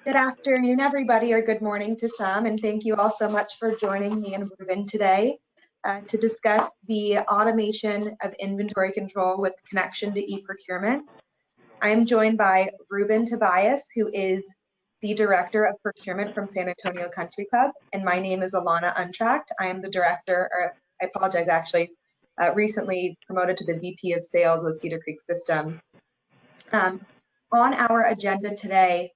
Good afternoon, everybody, or good morning to some, and thank you all so much for joining me and Ruben today to discuss the automation of inventory control with connection to eProcurement. I am joined by Ruben Tobias, who is the Director of Procurement from San Antonio Country Club, and my name is Alana Untracked. I am the Director, or I apologize, actually, recently promoted to the VP of Sales with CedarCreek Systems. On our agenda today,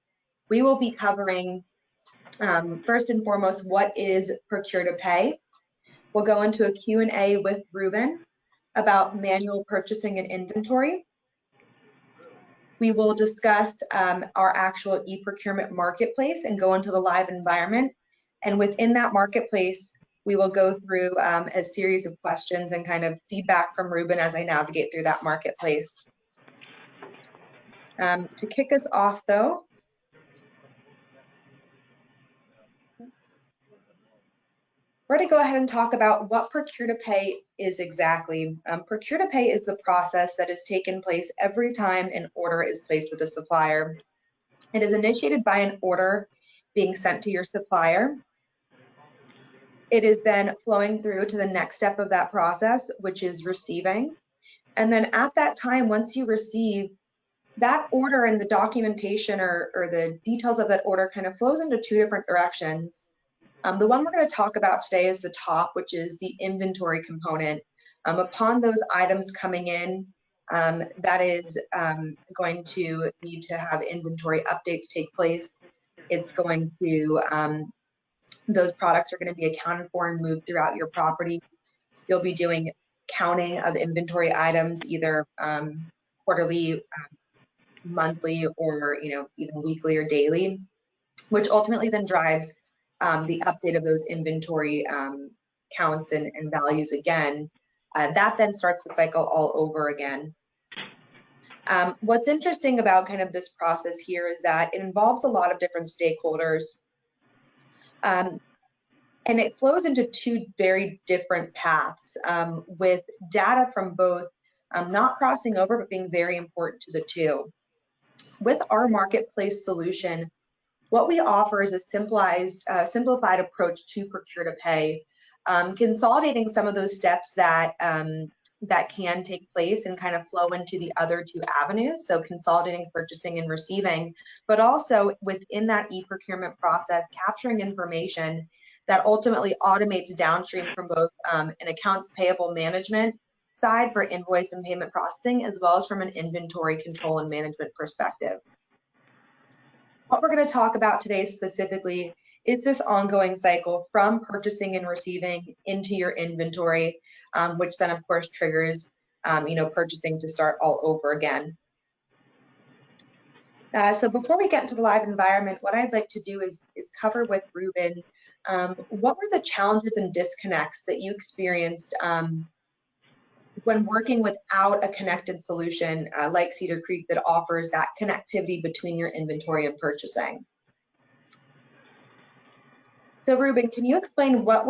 we will be covering, first and foremost, what is procure to pay. We'll go into a Q&A with Ruben about manual purchasing and inventory. We will discuss our actual eProcurement marketplace and go into the live environment. And within that marketplace, we will go through a series of questions and kind of feedback from Ruben as I navigate through that marketplace. To kick us off, though, we're going to go ahead and talk about what procure to pay is exactly. Procure to pay is the process that has taken place every time an order is placed with a supplier. It is initiated by an order being sent to your supplier. It is then flowing through to the next step of that process, which is receiving. And then at that time, once you receive, that order and the documentation or the details of that order kind of flows into two different directions. The one we're going to talk about today is the top, which is the inventory component. Upon those items coming in, that is going to need to have inventory updates take place. It's going to, those products are going to be accounted for and moved throughout your property. You'll be doing counting of inventory items, either quarterly, monthly, or even weekly or daily, which ultimately then drives the update of those inventory counts and values again. That then starts the cycle all over again. What's interesting about kind of this process here is that it involves a lot of different stakeholders, and it flows into two very different paths, with data from both not crossing over but being very important to the two. With our marketplace solution, what we offer is a simplified approach to procure to pay, consolidating some of those steps that that can take place and kind of flow into the other two avenues, so consolidating purchasing and receiving, but also within that eProcurement process, capturing information that ultimately automates downstream from both an accounts payable management side for invoice and payment processing, as well as from an inventory control and management perspective. What we're going to talk about today specifically is this ongoing cycle from purchasing and receiving into your inventory, which then of course triggers purchasing to start all over again. So before we get into the live environment, what I'd like to do is cover with Ruben what were the challenges and disconnects that you experienced when working without a connected solution like Cedar Creek that offers that connectivity between your inventory and purchasing. So Ruben, can you explain what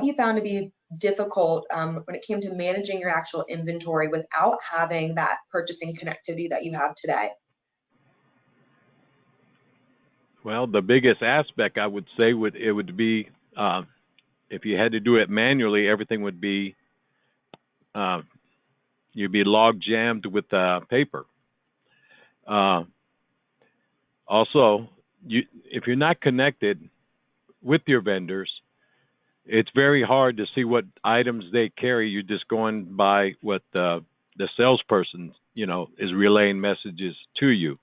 you found to be difficult when it came to managing your actual inventory without having that purchasing connectivity that you have today? Well, the biggest aspect I would say would be if you had to do it manually, everything would be you'd be log jammed with paper. Also, if you're not connected with your vendors, it's very hard to see what items they carry. You're just going by what the salesperson, is relaying messages to you.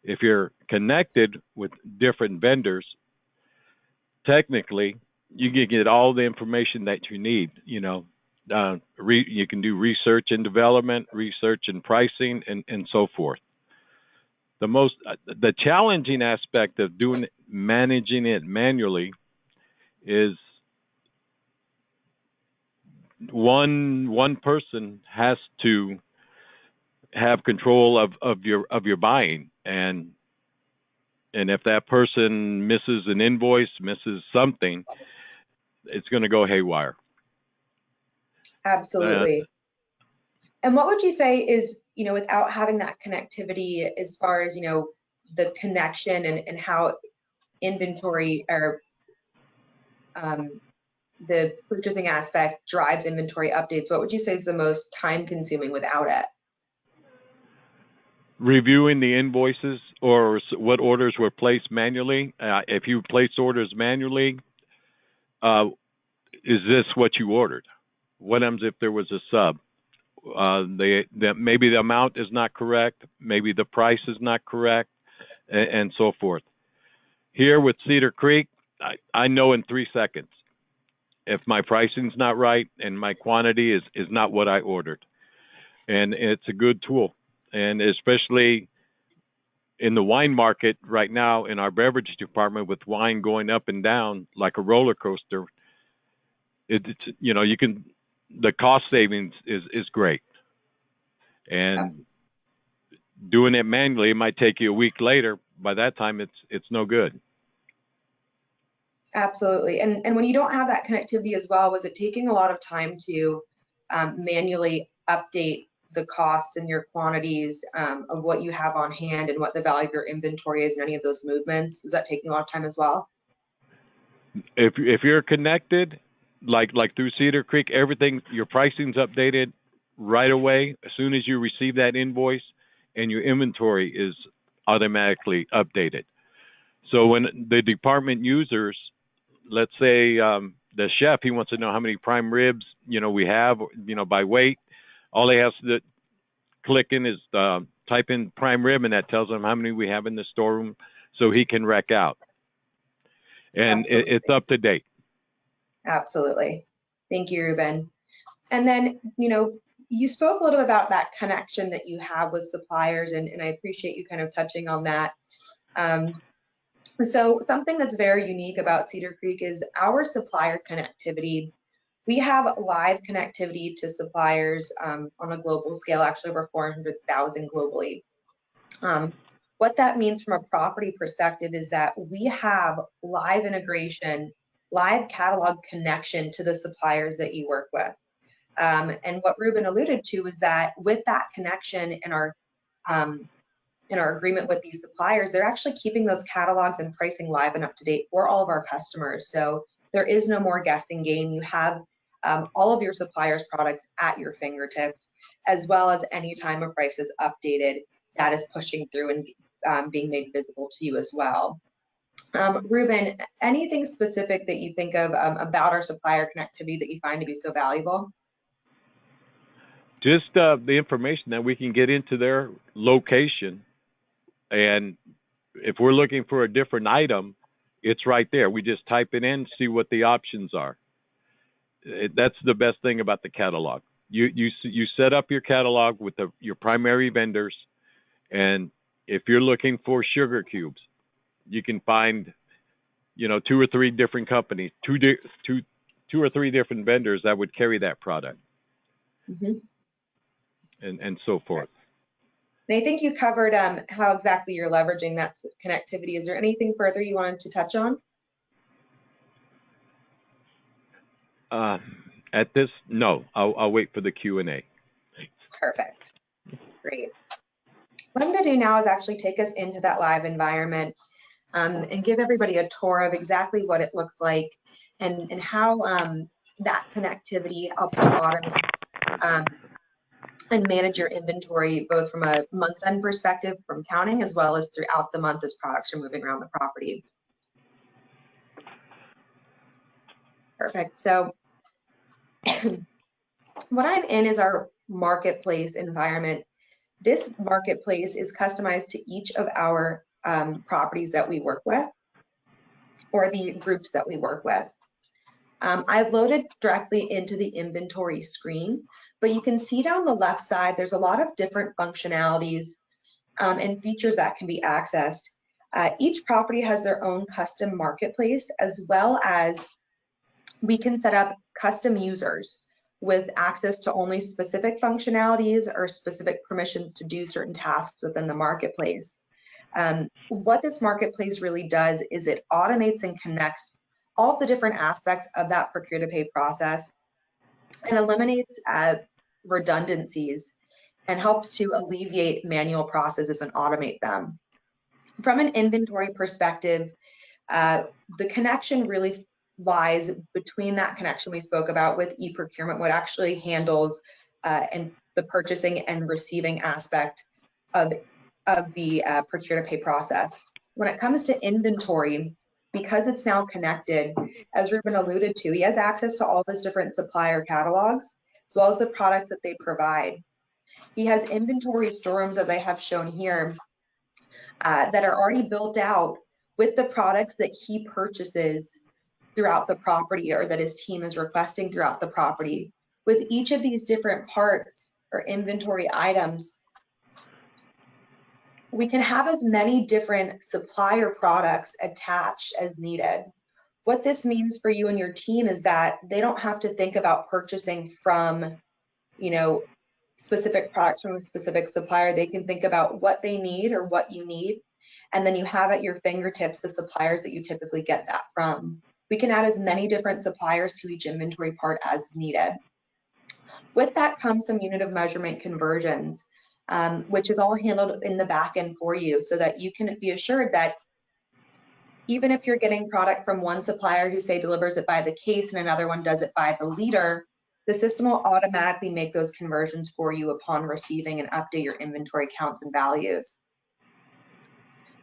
If you're connected with different vendors, technically, you can get all the information that you need, you can do research and development, research and pricing, and so forth. The challenging aspect of managing it manually is one person has to have control of your buying, and if that person misses an invoice, misses something, it's going to go haywire. Absolutely. And what would you say is, without having that connectivity as far as, the connection and how inventory or the purchasing aspect drives inventory updates, what would you say is the most time consuming without it? Reviewing the invoices or what orders were placed manually. If you placed orders manually, is this what you ordered? What happens if there was a sub? Maybe the amount is not correct, maybe the price is not correct, and so forth. Here with Cedar Creek, I know in 3 seconds if my pricing's not right and my quantity is not what I ordered. And it's a good tool. And especially in the wine market right now, in our beverage department, with wine going up and down like a roller coaster, the cost savings is great. And doing it manually, it might take you a week later. By that time, it's no good. Absolutely. And when you don't have that connectivity as well, was it taking a lot of time to manually update the costs and your quantities of what you have on hand and what the value of your inventory is in any of those movements? Is that taking a lot of time as well? If you're connected, like through Cedar Creek, everything, your pricing's updated right away as soon as you receive that invoice, and your inventory is automatically updated. So when the department users, let's say the chef, he wants to know how many prime ribs we have, by weight. All he has to click in is type in prime rib, and that tells him how many we have in the storeroom, so he can rec out. And it's up to date. Absolutely. Thank you, Ruben. And then, you spoke a little about that connection that you have with suppliers, and I appreciate you kind of touching on that. So something that's very unique about Cedar Creek is our supplier connectivity. We have live connectivity to suppliers on a global scale, actually over 400,000 globally. What that means from a property perspective is that we have live integration, live catalog connection to the suppliers that you work with. And what Ruben alluded to is that with that connection in our agreement with these suppliers, they're actually keeping those catalogs and pricing live and up to date for all of our customers. So there is no more guessing game. You have all of your suppliers' products at your fingertips, as well as any time a price is updated, that is pushing through and being made visible to you as well. Ruben, anything specific that you think of about our supplier connectivity that you find to be so valuable? Just the information that we can get into their location. And if we're looking for a different item, it's right there. We just type it in, see what the options are. That's the best thing about the catalog. You set up your catalog with your primary vendors, and if you're looking for sugar cubes, you can find 2 or 3 different companies, two or three different vendors that would carry that product, and so forth. And I think you covered how exactly you're leveraging that connectivity. Is there anything further you wanted to touch on? At this, no. I'll wait for the Q&A. Perfect. Great. What I'm going to do now is actually take us into that live environment and give everybody a tour of exactly what it looks like and how that connectivity helps to automate and manage your inventory, both from a month's end perspective from counting, as well as throughout the month as products are moving around the property. Perfect. So what I'm in is our marketplace environment. This marketplace is customized to each of our properties that we work with, or the groups that we work with. I've loaded directly into the inventory screen, but you can see down the left side, there's a lot of different functionalities and features that can be accessed. Each property has their own custom marketplace, as well as we can set up custom users with access to only specific functionalities or specific permissions to do certain tasks within the marketplace. What this marketplace really does is it automates and connects all of the different aspects of that procure to pay process and eliminates redundancies and helps to alleviate manual processes and automate them. From an inventory perspective, the connection really lies between that connection we spoke about with eProcurement, what actually handles and the purchasing and receiving aspect of the procure-to-pay process. When it comes to inventory, because it's now connected, as Ruben alluded to, he has access to all those different supplier catalogs, as well as the products that they provide. He has inventory storerooms, as I have shown here, that are already built out with the products that he purchases throughout the property, or that his team is requesting throughout the property. With each of these different parts or inventory items, we can have as many different supplier products attached as needed. What this means for you and your team is that they don't have to think about purchasing from, specific products from a specific supplier. They can think about what they need or what you need, and then you have at your fingertips the suppliers that you typically get that from. We can add as many different suppliers to each inventory part as needed. With that comes some unit of measurement conversions, which is all handled in the back end for you, so that you can be assured that even if you're getting product from one supplier who, say, delivers it by the case and another one does it by the liter, the system will automatically make those conversions for you upon receiving and update your inventory counts and values.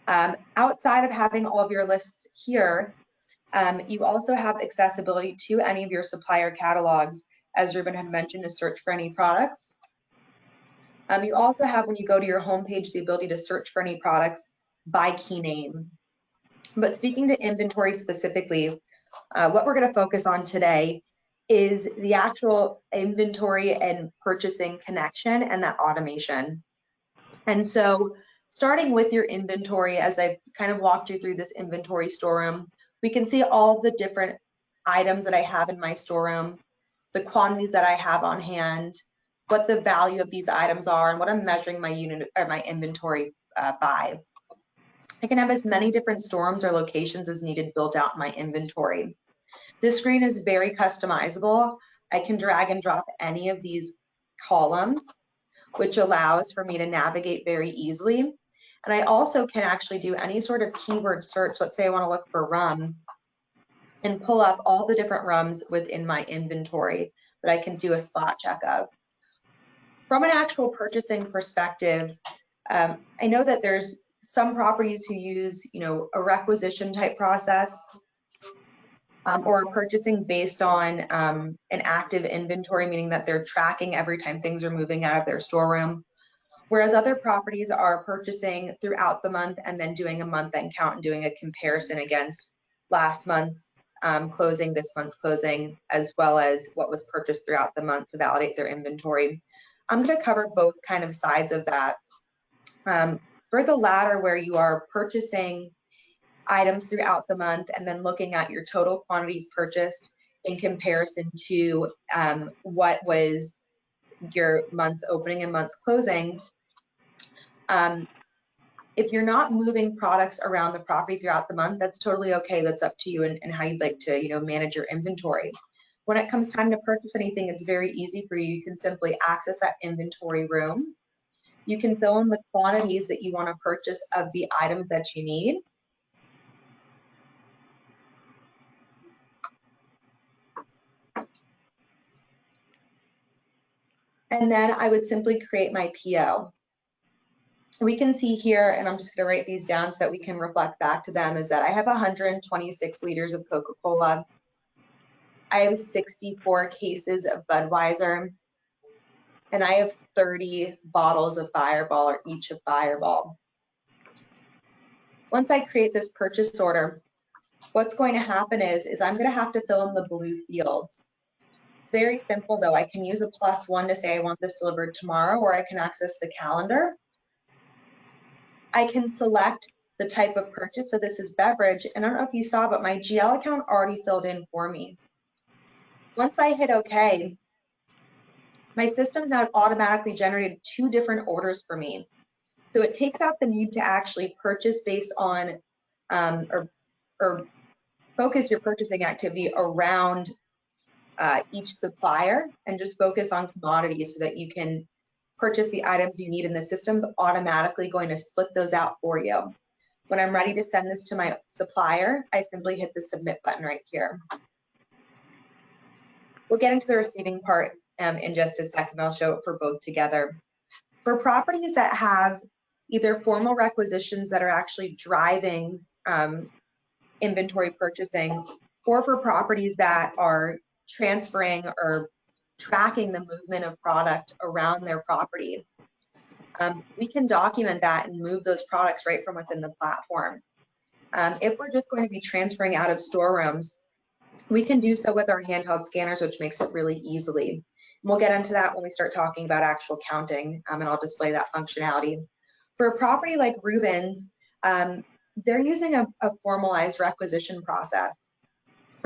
Outside of having all of your lists here, you also have accessibility to any of your supplier catalogs, as Ruben had mentioned, to search for any products. You also have, when you go to your homepage, the ability to search for any products by key name. But speaking to inventory specifically, what we're going to focus on today is the actual inventory and purchasing connection and that automation. And so starting with your inventory, as I've kind of walked you through this inventory storeroom, we can see all the different items that I have in my storeroom, the quantities that I have on hand, what the value of these items are, and what I'm measuring my unit or my inventory by. I can have as many different storerooms or locations as needed built out in my inventory. This screen is very customizable. I can drag and drop any of these columns, which allows for me to navigate very easily. And I also can actually do any sort of keyword search. Let's say I want to look for rum, and pull up all the different rums within my inventory that I can do a spot check of. From an actual purchasing perspective, I know that there's some properties who use, a requisition type process, or purchasing based on an active inventory, meaning that they're tracking every time things are moving out of their storeroom. Whereas other properties are purchasing throughout the month and then doing a month-end count and doing a comparison against last month's closing, this month's closing, as well as what was purchased throughout the month to validate their inventory. I'm going to cover both kind of sides of that. For the latter, where you are purchasing items throughout the month and then looking at your total quantities purchased in comparison to what was your month's opening and month's closing. If you're not moving products around the property throughout the month, that's totally okay. That's up to you and how you'd like to, manage your inventory. When it comes time to purchase anything, it's very easy for you. You can simply access that inventory room. You can fill in the quantities that you want to purchase of the items that you need. And then I would simply create my PO. We can see here, and I'm just going to write these down so that we can reflect back to them, is that I have 126 liters of Coca-Cola. I have 64 cases of Budweiser, and I have 30 bottles of Fireball, or each of Fireball. Once I create this purchase order, what's going to happen is I'm going to have to fill in the blue fields. It's very simple though. I can use a +1 to say I want this delivered tomorrow, or I can access the calendar. I can select the type of purchase. So this is beverage, and I don't know if you saw, but my GL account already filled in for me. Once I hit OK, my system's now automatically generated 2 different orders for me. So it takes out the need to actually purchase based on or focus your purchasing activity around each supplier, and just focus on commodities so that you can purchase the items you need, and the system's automatically going to split those out for you. When I'm ready to send this to my supplier, I simply hit the submit button right here. We'll get into the receiving part in just a second. I'll show it for both together. For properties that have either formal requisitions that are actually driving inventory purchasing, or for properties that are transferring or tracking the movement of product around their property, we can document that and move those products right from within the platform. If we're just going to be transferring out of storerooms, we can do so with our handheld scanners, which makes it really easily. And we'll get into that when we start talking about actual counting, and I'll display that functionality. For a property like Ruben's, they're using a formalized requisition process.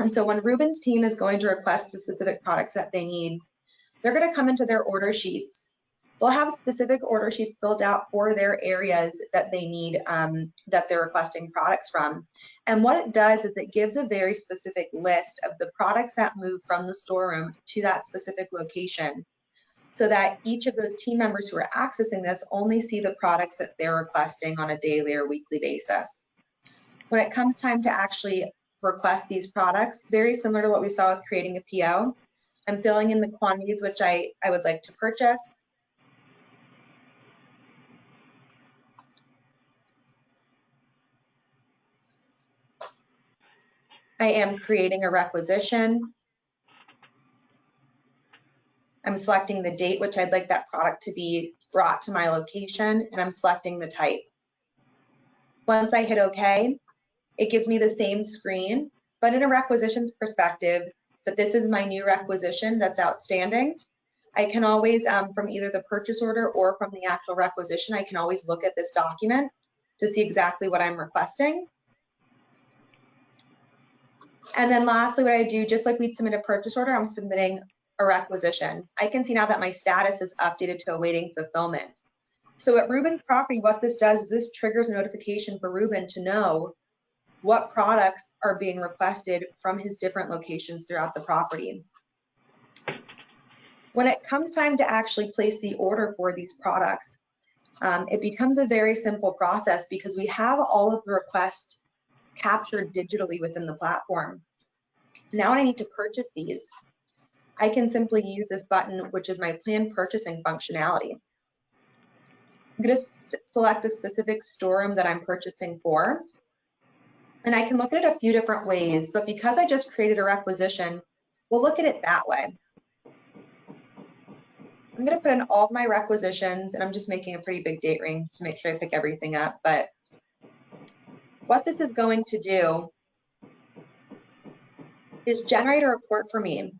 And so when Ruben's team is going to request the specific products that they need, they're going to come into their order sheets. They'll have specific order sheets built out for their areas that they need, that they're requesting products from. And what it does is it gives a very specific list of the products that move from the storeroom to that specific location, so that each of those team members who are accessing this only see the products that they're requesting on a daily or weekly basis. When it comes time to actually request these products, very similar to what we saw with creating a PO, I'm filling in the quantities which I would like to purchase. I am creating a requisition. I'm selecting the date which I'd like that product to be brought to my location, and I'm selecting the type. Once I hit OK, it gives me the same screen, but in a requisitions perspective, that this is my new requisition that's outstanding. I can always, from either the purchase order or from the actual requisition, I can always look at this document to see exactly what I'm requesting. And then lastly, what I do, just like we'd submit a purchase order, I'm submitting a requisition. I can see now that my status is updated to awaiting fulfillment. So at Ruben's property, what this does is this triggers a notification for Ruben to know what products are being requested from his different locations throughout the property. When it comes time to actually place the order for these products, it becomes a very simple process because we have all of the requests captured digitally within the platform. Now when I need to purchase these, I can simply use this button, which is my planned purchasing functionality. I'm going to select the specific storeroom that I'm purchasing for, and I can look at it a few different ways, but because I just created a requisition, we'll look at it that way. I'm going to put in all of my requisitions, and I'm just making a pretty big date range to make sure I pick everything up. But what this is going to do is generate a report for me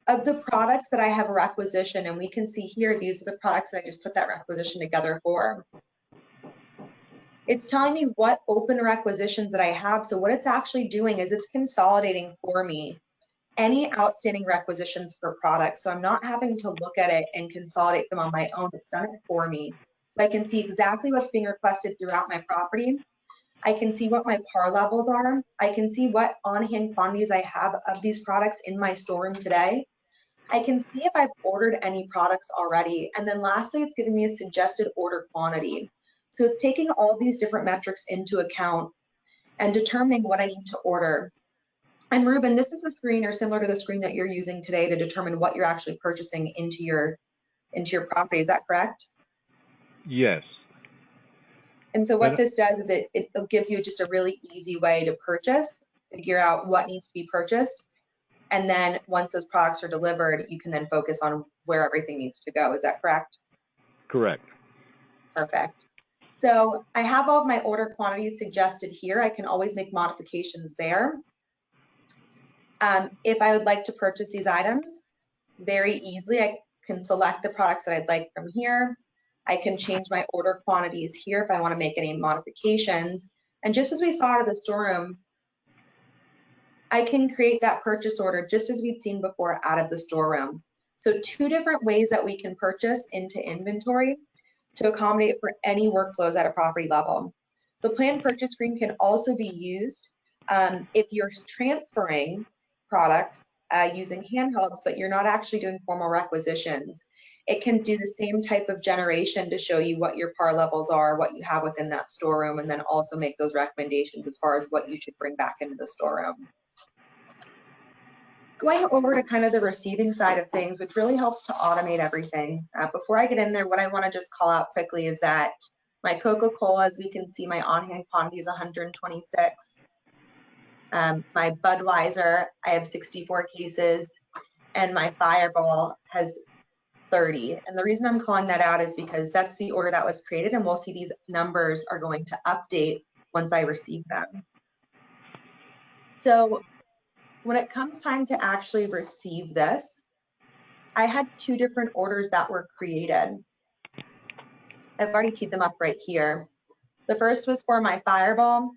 of the products that I have a requisition, and we can see here, these are the products that I just put that requisition together for. It's telling me what open requisitions that I have. So what it's actually doing is it's consolidating for me any outstanding requisitions for products. So I'm not having to look at it and consolidate them on my own. It's done it for me. So I can see exactly what's being requested throughout my property. I can see what my par levels are. I can see what on-hand quantities I have of these products in my storeroom today. I can see if I've ordered any products already. And then lastly, it's giving me a suggested order quantity. So it's taking all these different metrics into account and determining what I need to order. And Ruben, this is the screen, or similar to the screen that you're using today, to determine what you're actually purchasing into your property. Is that correct? Yes. And so what this does is it gives you just a really easy way to purchase, figure out what needs to be purchased. And then once those products are delivered, you can then focus on where everything needs to go. Is that correct? Correct. Perfect. So I have all of my order quantities suggested here. I can always make modifications there. If I would like to purchase these items, very easily, I can select the products that I'd like from here. I can change my order quantities here if I want to make any modifications. And just as we saw out of the storeroom, I can create that purchase order just as we'd seen before out of the storeroom. So two different ways that we can purchase into inventory to accommodate for any workflows at a property level. The planned purchase screen can also be used if you're transferring products using handhelds, but you're not actually doing formal requisitions. It can do the same type of generation to show you what your par levels are, what you have within that storeroom, and then also make those recommendations as far as what you should bring back into the storeroom. Going over to kind of the receiving side of things, which really helps to automate everything. Before I get in there, what I want to just call out quickly is that my Coca-Cola, as we can see, my on-hand quantity is 126. My Budweiser, I have 64 cases, and my Fireball has 30. And the reason I'm calling that out is because that's the order that was created, and we'll see these numbers are going to update once I receive them. So when it comes time to actually receive this, I had two different orders that were created. I've already teed them up right here. The first was for my Fireball.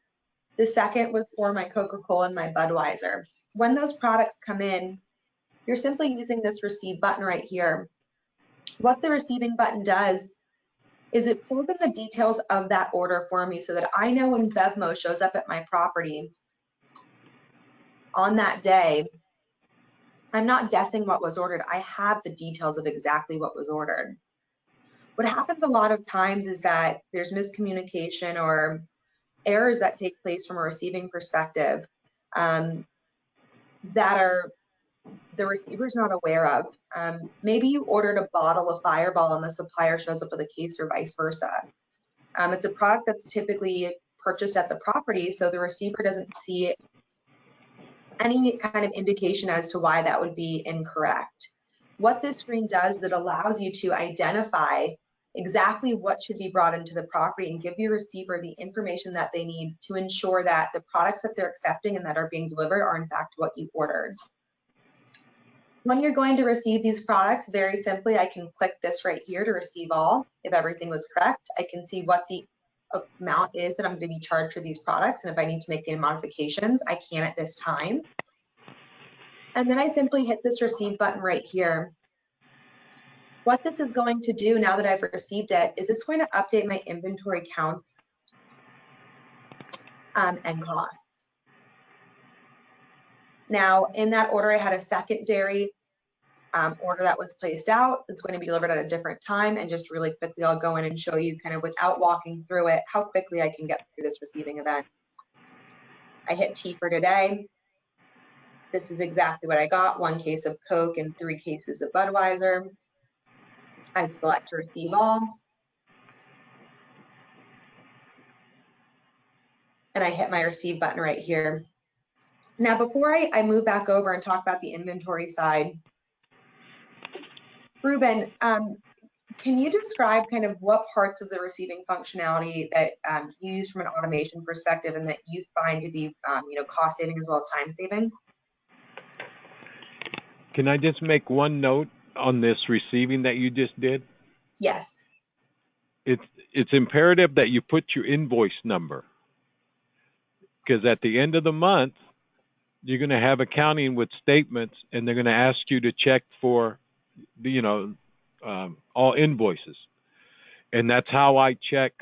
The second was for my Coca-Cola and my Budweiser. When those products come in, you're simply using this receive button right here. What the receiving button does is it pulls in the details of that order for me so that I know when BevMo shows up at my property on that day, I'm not guessing what was ordered. I have the details of exactly what was ordered. What happens a lot of times is that there's miscommunication or errors that take place from a receiving perspective that are the receiver's not aware of. Maybe you ordered a bottle of Fireball and the supplier shows up with a case or vice versa. It's a product that's typically purchased at the property, so the receiver doesn't see any kind of indication as to why that would be incorrect. What this screen does is it allows you to identify exactly what should be brought into the property and give your receiver the information that they need to ensure that the products that they're accepting and that are being delivered are in fact what you ordered. When you're going to receive these products, very simply, I can click this right here to receive all. If everything was correct, I can see what the amount is that I'm going to be charged for these products. And if I need to make any modifications, I can at this time. And then I simply hit this receive button right here. What this is going to do now that I've received it is it's going to update my inventory counts and costs. Now, in that order, I had a secondary order that was placed out. It's going to be delivered at a different time. And just really quickly, I'll go in and show you kind of without walking through it, how quickly I can get through this receiving event. I hit T for today. This is exactly what I got, 1 case of Coke and 3 cases of Budweiser. I select to receive all. And I hit my receive button right here. Now, before I move back over and talk about the inventory side, Ruben, can you describe kind of what parts of the receiving functionality that you use from an automation perspective and that you find to be cost saving as well as time saving? Can I just make one note on this receiving that you just did? Yes. It's imperative that you put your invoice number, because at the end of the month, you're going to have accounting with statements, and they're going to ask you to check for, all invoices, and that's how I check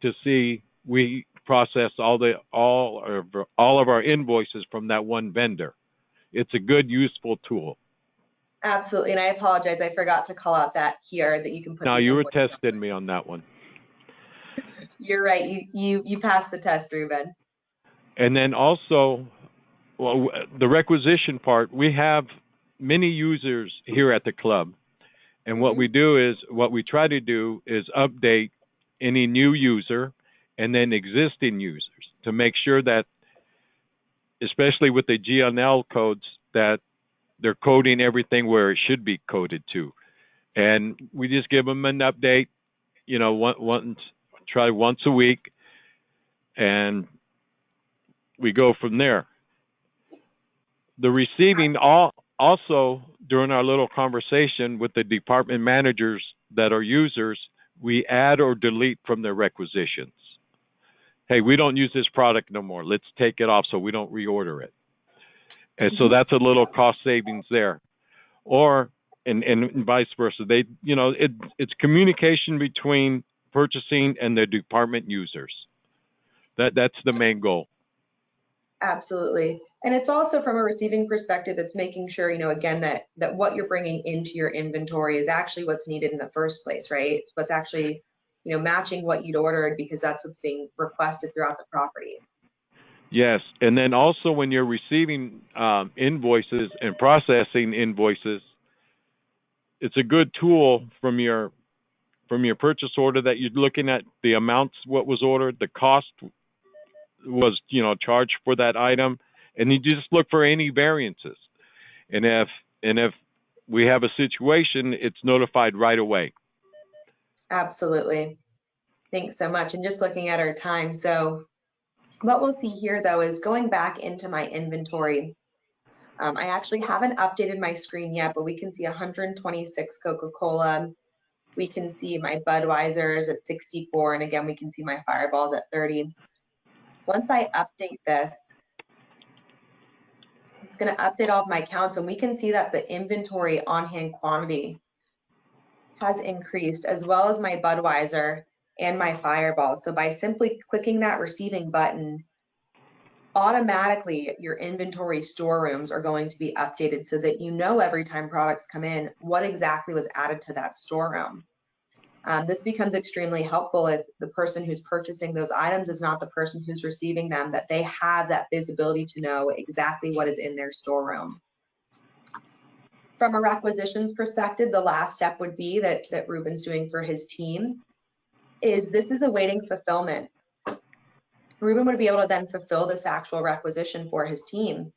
to see we process all of our invoices from that one vendor. It's a good, useful tool. Absolutely, and I apologize, I forgot to call out that here that you can put. Now you were testing me on that one. You're right. You passed the test, Ruben. And then also, well, the requisition part. We have many users here at the club, and what we try to do is update any new user and then existing users to make sure that, especially with the GNL codes, that they're coding everything where it should be coded to. And we just give them an update, try once a week, and we go from there. The receiving, also during our little conversation with the department managers that are users, we add or delete from their requisitions. Hey, we don't use this product no more. Let's take it off so we don't reorder it. And so that's a little cost savings there. Or, and vice versa. It's communication between purchasing and the department users. That's the main goal. Absolutely. And it's also from a receiving perspective, it's making sure, again, that what you're bringing into your inventory is actually what's needed in the first place, right? It's what's actually, matching what you'd ordered, because that's what's being requested throughout the property. Yes, and then also when you're receiving invoices and processing invoices, it's a good tool from your purchase order that you're looking at the amounts, what was ordered, the cost was charged for that item, and you just look for any variances. And if we have a situation, it's notified right away. Absolutely. Thanks so much. And just looking at our time, so what we'll see here though is going back into my inventory. I actually haven't updated my screen yet, but we can see 126 Coca-Cola. We can see my Budweiser's at 64, and again, we can see my Fireballs at 30. Once I update this, it's going to update all of my counts, and we can see that the inventory on-hand quantity has increased, as well as my Budweiser and my Fireball. So by simply clicking that receiving button, automatically your inventory storerooms are going to be updated so that every time products come in, what exactly was added to that storeroom. This becomes extremely helpful if the person who's purchasing those items is not the person who's receiving them, that they have that visibility to know exactly what is in their storeroom. From a requisitions perspective, the last step would be that Ruben's doing for his team is this is awaiting fulfillment. Ruben would be able to then fulfill this actual requisition for his team.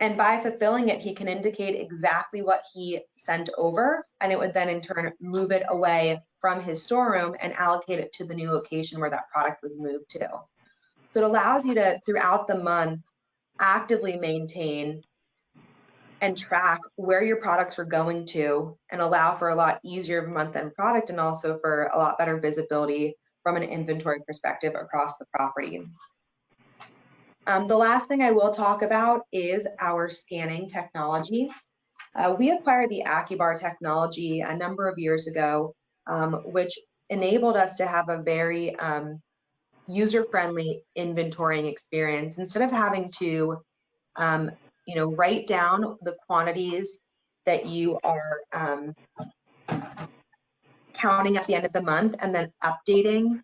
And by fulfilling it, he can indicate exactly what he sent over, and it would then in turn move it away from his storeroom and allocate it to the new location where that product was moved to. So it allows you to, throughout the month, actively maintain and track where your products are going to, and allow for a lot easier month-end product, and also for a lot better visibility from an inventory perspective across the property. The last thing I will talk about is our scanning technology. We acquired the AccuBar technology a number of years ago, which enabled us to have a very user-friendly inventorying experience. Instead of having to, write down the quantities that you are counting at the end of the month and then updating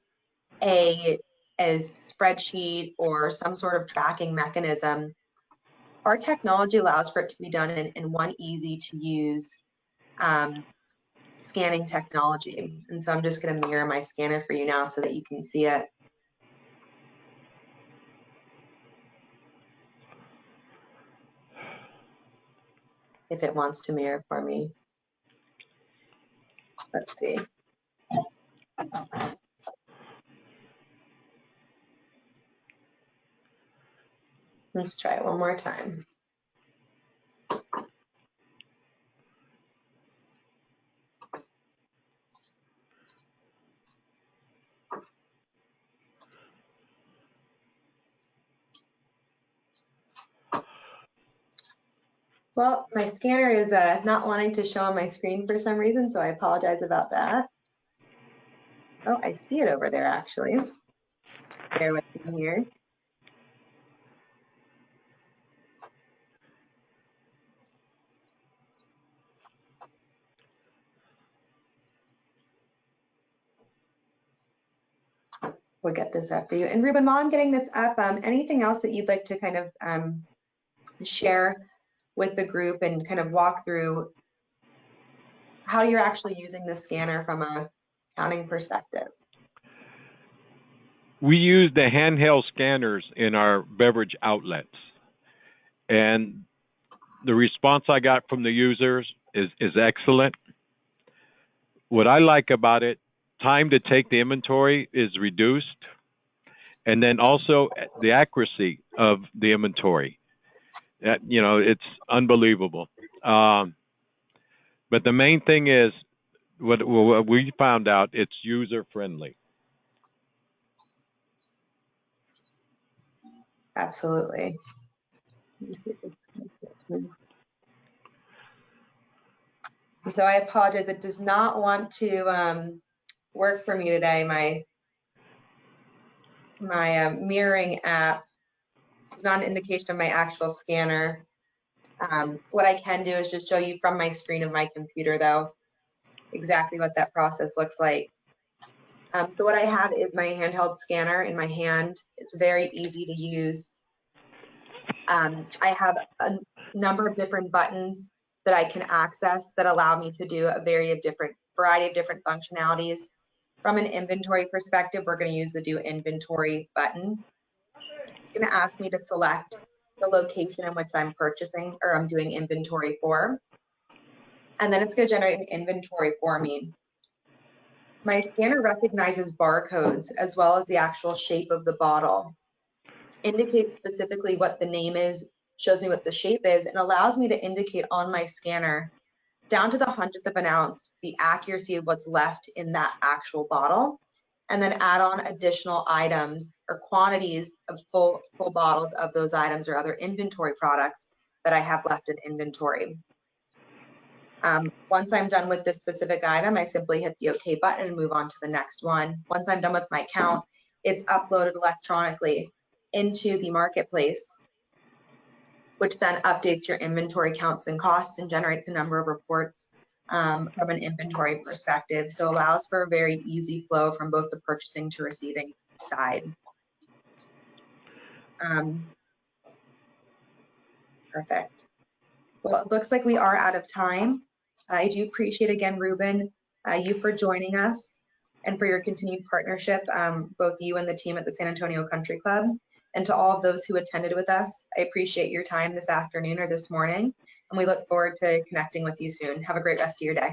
a spreadsheet or some sort of tracking mechanism, our technology allows for it to be done in one easy to use scanning technology. And so I'm just going to mirror my scanner for you now so that you can see it. If it wants to mirror for me. Let's see. Let's try it one more time. Well, my scanner is not wanting to show on my screen for some reason, so I apologize about that. Oh, I see it over there actually. Bear with me here. We'll get this up for you. And Ruben, while I'm getting this up, anything else that you'd like to kind of share with the group and kind of walk through how you're actually using the scanner from a accounting perspective? We use the handheld scanners in our beverage outlets, and the response I got from the users is excellent. What I like about it, time to take the inventory is reduced, and then also the accuracy of the inventory. It's unbelievable. But the main thing is what we found out, it's user friendly. Absolutely. So I apologize, it does not want to work for me today. my mirroring app is not an indication of my actual scanner. What I can do is just show you from my screen of my computer, though, exactly what that process looks like. So what I have is my handheld scanner in my hand. It's very easy to use. I have a number of different buttons that I can access that allow me to do a variety of different functionalities. From an inventory perspective, we're going to use the Do Inventory button. It's going to ask me to select the location in which I'm purchasing or I'm doing inventory for. And then it's going to generate an inventory for me. My scanner recognizes barcodes as well as the actual shape of the bottle, indicates specifically what the name is, shows me what the shape is, and allows me to indicate on my scanner down to the 100th of an ounce the accuracy of what's left in that actual bottle, and then add on additional items or quantities of full bottles of those items or other inventory products that I have left in inventory. Once I'm done with this specific item, I simply hit the OK button and move on to the next one. Once I'm done with my count, it's uploaded electronically into the marketplace, which then updates your inventory counts and costs and generates a number of reports from an inventory perspective. So allows for a very easy flow from both the purchasing to receiving side. Perfect. Well, it looks like we are out of time. I do appreciate again, Ruben, you for joining us and for your continued partnership, both you and the team at the San Antonio Country Club. And to all of those who attended with us, I appreciate your time this afternoon or this morning, and we look forward to connecting with you soon. Have a great rest of your day.